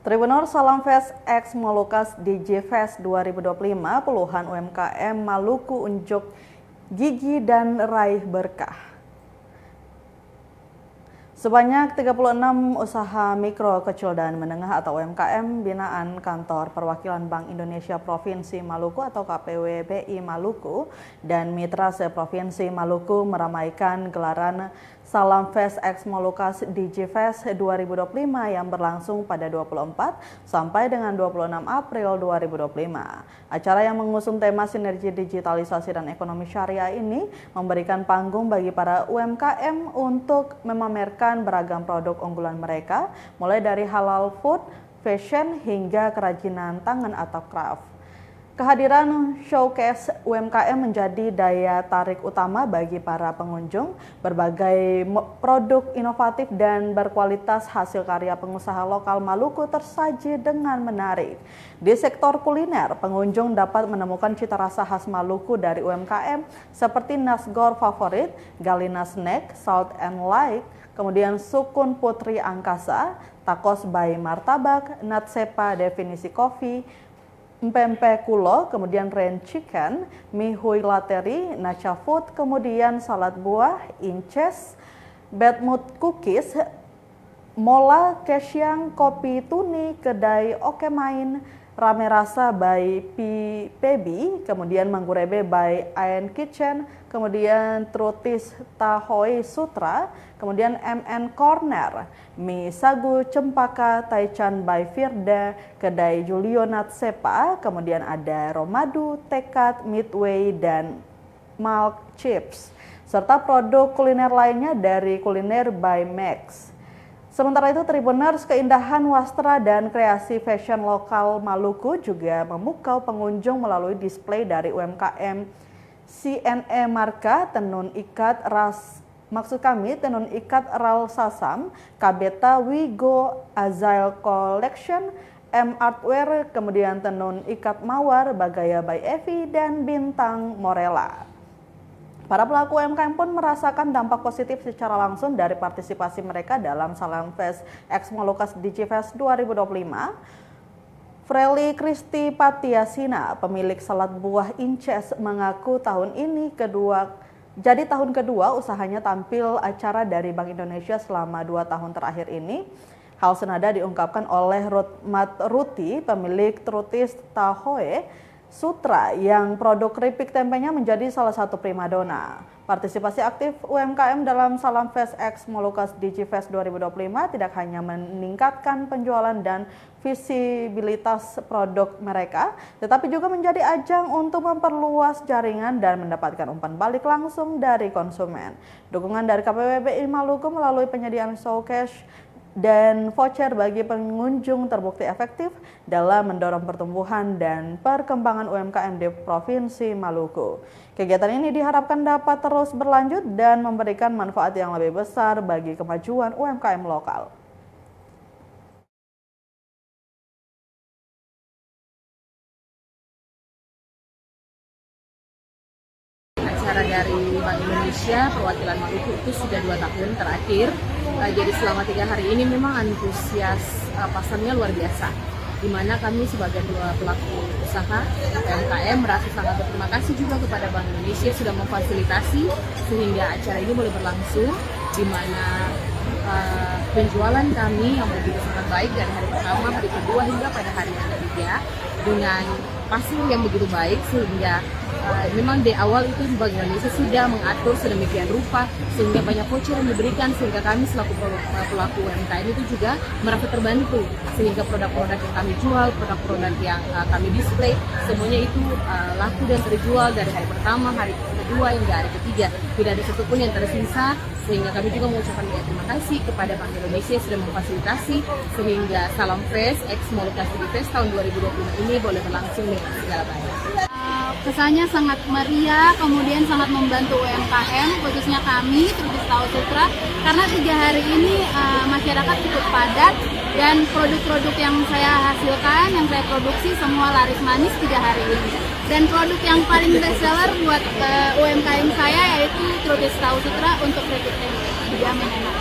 Tribunor Salam Fest X Molucas DJ Fest 2025, puluhan UMKM Maluku unjuk gigi dan raih berkah. Sebanyak 36 usaha mikro, kecil, dan menengah atau UMKM binaan Kantor Perwakilan Bank Indonesia Provinsi Maluku atau KPWBI Maluku dan mitra se-Provinsi Maluku meramaikan gelaran Salam Fest X Molucas DJ Fest 2025 yang berlangsung pada 24 sampai dengan 26 April 2025. Acara yang mengusung tema sinergi digitalisasi dan ekonomi syariah ini memberikan panggung bagi para UMKM untuk memamerkan beragam produk unggulan mereka, mulai dari halal food, fashion, hingga kerajinan tangan atau craft. Kehadiran showcase UMKM menjadi daya tarik utama bagi para pengunjung. Berbagai produk inovatif dan berkualitas hasil karya pengusaha lokal Maluku tersaji dengan menarik. Di sektor kuliner, pengunjung dapat menemukan cita rasa khas Maluku dari UMKM seperti nasgor favorit, Galina Snack, Salt and Light, kemudian Sukun Putri Angkasa, Tacos by Martabak, Natsepa Definisi Kopi, Pempek Kulo, kemudian Rain Chicken, Mie Hui Lateri, Nacha Food, kemudian salad buah, Inces, Bedmood Cookies, Mola Kesyang, Kopi Tuni, Kedai Oke Main, Rame Rasa by PB, kemudian Manggurebe by Aen Kitchen, kemudian Trutis Tahoe Sutra, kemudian MN Corner, Mie Sagu Cempaka Taichan by Firda, Kedai Julio Natsepa, kemudian ada Romadu, Tekad, Midway, dan Milk Chips, serta produk kuliner lainnya dari Kuliner by Max. Sementara itu, Tribuners, keindahan wastra dan kreasi fashion lokal Maluku juga memukau pengunjung melalui display dari UMKM CNE Marka, Tenun Ikat Tenun Ikat Ral Sasam, Kabeta Wigo Azail Collection, M Artwear, kemudian Tenun Ikat Mawar, Bagaya by Evi, dan Bintang Morella. Para pelaku UMKM pun merasakan dampak positif secara langsung dari partisipasi mereka dalam Salam Fest X Molucas DJ Fest 2025. Freli Kristi Patiasina, pemilik salad buah Inces, mengaku tahun kedua usahanya tampil acara dari Bank Indonesia selama 2 tahun terakhir ini. Hal senada diungkapkan oleh Rutmat Ruti, pemilik Trutis Tahoe Sutra, yang produk keripik tempenya menjadi salah satu primadona. Partisipasi aktif UMKM dalam Salam Fest X Molucas DJ Fest 2025 tidak hanya meningkatkan penjualan dan visibilitas produk mereka, tetapi juga menjadi ajang untuk memperluas jaringan dan mendapatkan umpan balik langsung dari konsumen. Dukungan dari KPWBI Maluku melalui penyediaan showcase dan voucher bagi pengunjung terbukti efektif dalam mendorong pertumbuhan dan perkembangan UMKM di Provinsi Maluku. Kegiatan ini diharapkan dapat terus berlanjut dan memberikan manfaat yang lebih besar bagi kemajuan UMKM lokal. Acara dari Bank Indonesia perwakilan Maluku itu sudah 2 tahun terakhir. Jadi selama 3 hari ini memang antusias pasarnya luar biasa, di mana kami sebagai dua pelaku usaha UMKM merasa sangat berterima kasih juga kepada Bank Indonesia sudah memfasilitasi sehingga acara ini boleh berlangsung, di mana penjualan kami yang begitu sangat baik dari hari pertama, hari kedua, hingga pada hari yang ketiga dengan pasar yang begitu baik, sehingga memang di awal itu Bank Indonesia sudah mengatur sedemikian rupa sehingga banyak voucher yang diberikan, sehingga kami selaku pelaku UMKM itu juga merasa terbantu, sehingga produk-produk yang kami jual, produk-produk yang kami display, semuanya itu laku dan terjual dari hari pertama, hari kedua, hingga hari ketiga. Tidak ada satupun yang tersisa, sehingga kami juga mengucapkan terima kasih kepada Bank Indonesia yang sudah memfasilitasi sehingga Salam Fest X Molucas DJ Fest tahun 2025 ini boleh berlangsung dengan segala baik. Kesannya sangat meriah, kemudian sangat membantu UMKM, khususnya kami Trutis Tahoe Sutra, karena 3 hari ini masyarakat cukup padat dan produk-produk yang saya hasilkan, yang saya produksi semua laris manis 3 hari ini. Dan produk yang paling best seller buat UMKM saya yaitu Trutis Tahoe Sutra untuk keripik tempe, dijamin enak.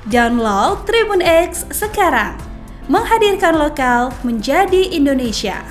Download Tribun X sekarang. Menghadirkan lokal menjadi Indonesia.